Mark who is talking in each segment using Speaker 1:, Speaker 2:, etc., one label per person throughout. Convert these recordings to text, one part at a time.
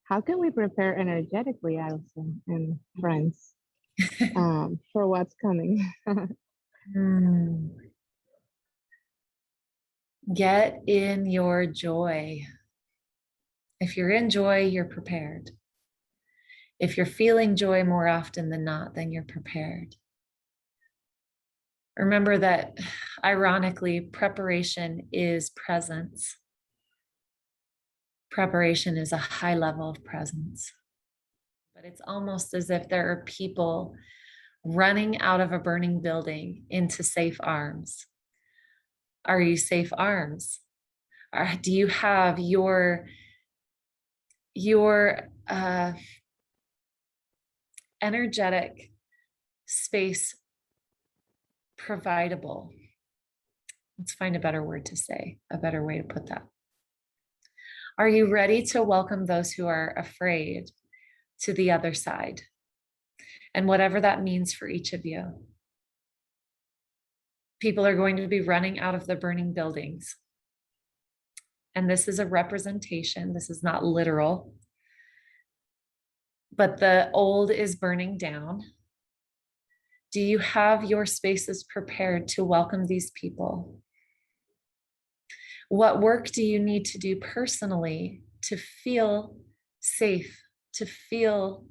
Speaker 1: how can we prepare energetically, Allison and friends, for what's coming?
Speaker 2: Hmm. Get in your joy. If you're in joy, you're prepared. If you're feeling joy more often than not, then you're prepared. Remember that, ironically, preparation is presence. Preparation is a high level of presence. But it's almost as if there are people running out of a burning building into safe arms. Are you safe arms? Or do you have your energetic space providable? Let's find a better word to say, a better way to put that. Are you ready to welcome those who are afraid to the other side? And whatever that means for each of you. People are going to be running out of the burning buildings. And this is a representation, this is not literal, but the old is burning down. Do you have your spaces prepared to welcome these people? What work do you need to do personally to feel safe, to feel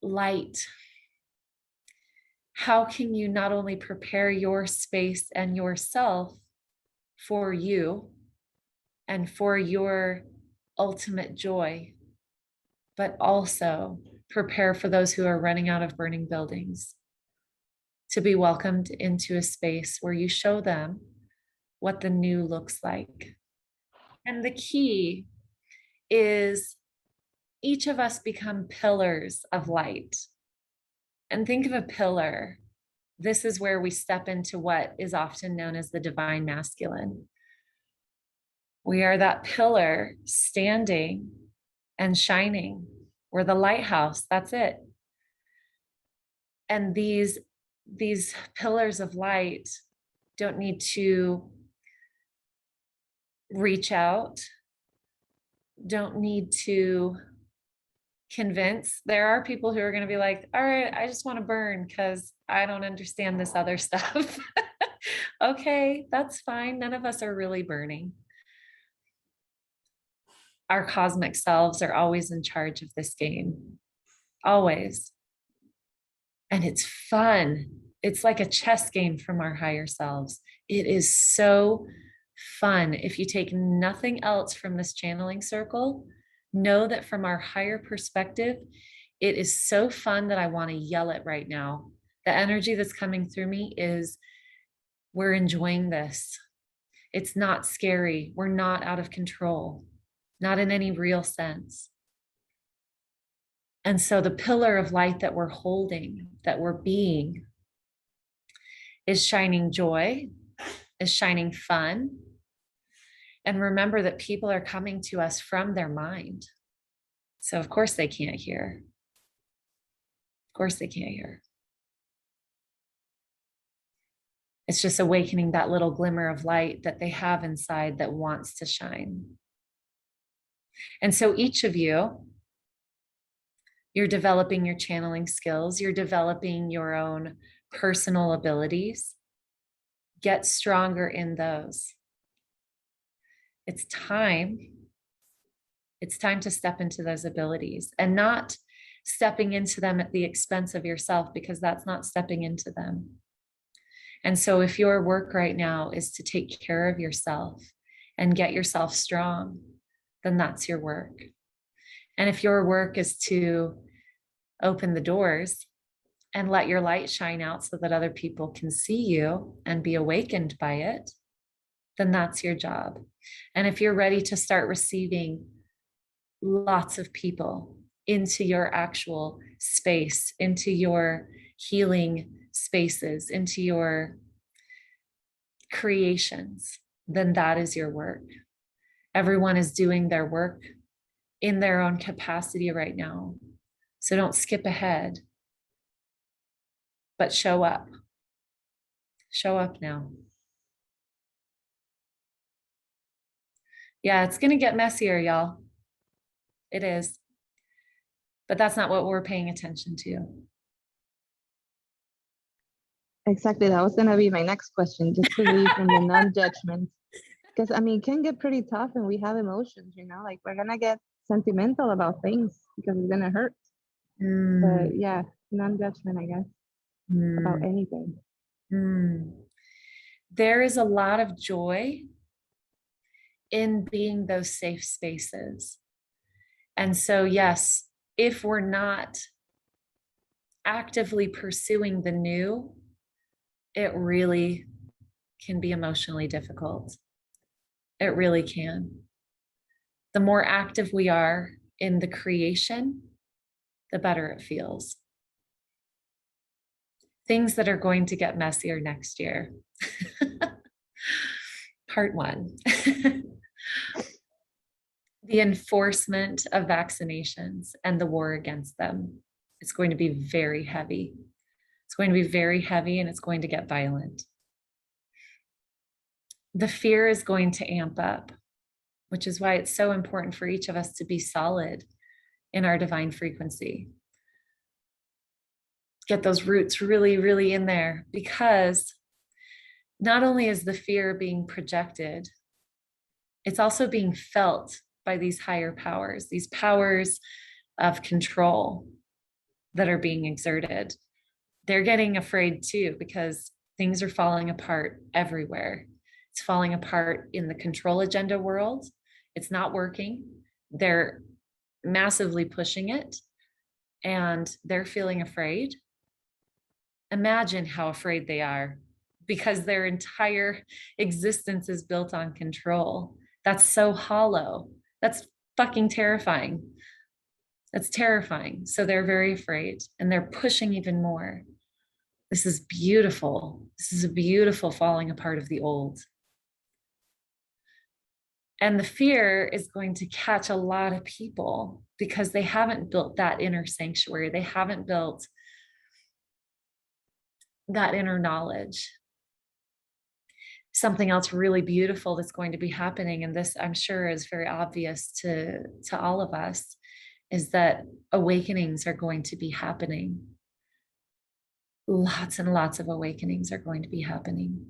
Speaker 2: light? How can you not only prepare your space and yourself for you and for your ultimate joy, but also prepare for those who are running out of burning buildings to be welcomed into a space where you show them what the new looks like? And the key is each of us become pillars of light. And think of a pillar. This is where we step into what is often known as the divine masculine. We are that pillar standing and shining. We're the lighthouse. That's it. And these pillars of light don't need to reach out, don't need to convince. There are people who are going to be like, all right, I just want to burn because I don't understand this other stuff. Okay, that's fine. None of us are really burning. Our cosmic selves are always in charge of this game, always. And it's fun. It's like a chess game from our higher selves. It is so fun. If you take nothing else from this channeling circle, know that from our higher perspective, it is so fun that I want to yell it right now. The energy that's coming through me is we're enjoying this. It's not scary. We're not out of control, not in any real sense. And so the pillar of light that we're holding, that we're being, is shining joy, is shining fun. And remember that people are coming to us from their mind. So of course they can't hear. Of course they can't hear. It's just awakening that little glimmer of light that they have inside that wants to shine. And so each of you, you're developing your channeling skills, you're developing your own personal abilities. Get stronger in those. It's time. It's time to step into those abilities and not stepping into them at the expense of yourself, because that's not stepping into them. And so if your work right now is to take care of yourself and get yourself strong, then that's your work. And if your work is to open the doors and let your light shine out so that other people can see you and be awakened by it, then that's your job. And if you're ready to start receiving lots of people into your actual space, into your healing spaces, into your creations, then that is your work. Everyone is doing their work in their own capacity right now. So don't skip ahead, but show up. Show up now. Yeah, it's going to get messier, y'all. It is. But that's not what we're paying attention to.
Speaker 1: Exactly. That was gonna be my next question, just to leave from the non-judgment. Because I mean, it can get pretty tough and we have emotions, like we're gonna get sentimental about things because it's gonna hurt.
Speaker 2: Mm,
Speaker 1: But yeah, non-judgment, I guess, about
Speaker 2: mm,
Speaker 1: anything.
Speaker 2: mm. There is a lot of joy in being those safe spaces. And so, yes, if we're not actively pursuing the new, it really can be emotionally difficult. It really can. The more active we are in the creation, the better it feels. Things that are going to get messier next year. Part one. The enforcement of vaccinations and the war against them. It's going to be very heavy. It's going to be very heavy and it's going to get violent. The fear is going to amp up, which is why it's so important for each of us to be solid in our divine frequency. Get those roots really, really in there, because not only is the fear being projected, it's also being felt by these higher powers, these powers of control that are being exerted. They're getting afraid too, because things are falling apart everywhere. It's falling apart in the control agenda world. It's not working. They're massively pushing it and they're feeling afraid. Imagine how afraid they are, because their entire existence is built on control. That's so hollow. That's fucking terrifying. That's terrifying. So they're very afraid and they're pushing even more. This is beautiful. This is a beautiful falling apart of the old. And the fear is going to catch a lot of people because they haven't built that inner sanctuary. They haven't built that inner knowledge. Something else really beautiful that's going to be happening, and this I'm sure is very obvious to all of us, is that awakenings are going to be happening. Lots and lots of awakenings are going to be happening.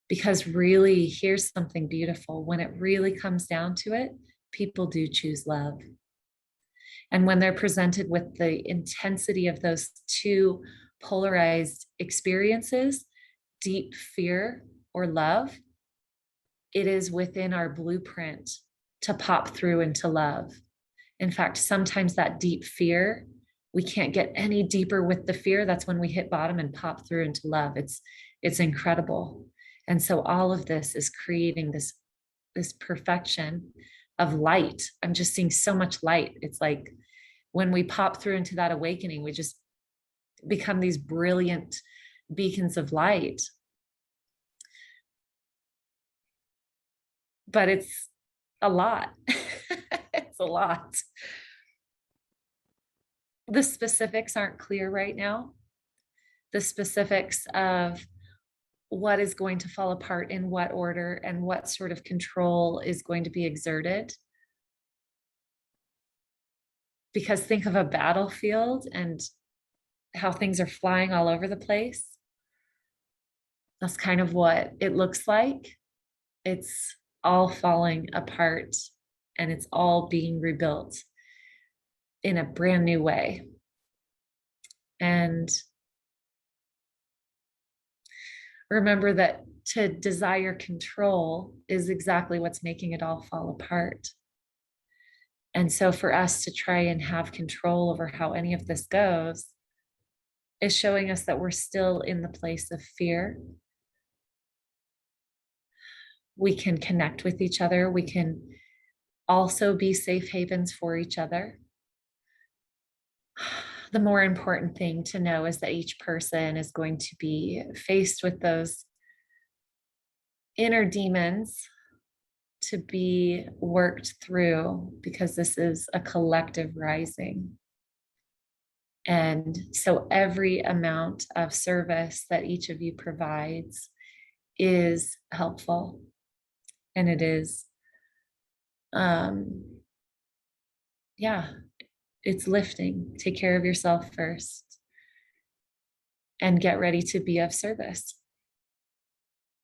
Speaker 2: Because really, here's something beautiful. When it really comes down to it, people do choose love. And when they're presented with the intensity of those two polarized experiences, deep fear or love, it is within our blueprint to pop through into love. In fact, sometimes that deep fear, we can't get any deeper with the fear. That's when we hit bottom and pop through into love. It's incredible. And so all of this is creating this perfection of light. I'm just seeing so much light. It's like when we pop through into that awakening, we just become these brilliant beacons of light. But it's a lot. It's a lot. The specifics aren't clear right now. The specifics of what is going to fall apart in what order and what sort of control is going to be exerted. Because think of a battlefield and how things are flying all over the place. That's kind of what it looks like. It's all falling apart and it's all being rebuilt in a brand new way. And remember that to desire control is exactly what's making it all fall apart. And so for us to try and have control over how any of this goes is showing us that we're still in the place of fear. We can connect with each other. We can also be safe havens for each other. The more important thing to know is that each person is going to be faced with those inner demons to be worked through, because this is a collective rising. And so every amount of service that each of you provides is helpful, and it is yeah, it's lifting. Take care of yourself first and get ready to be of service.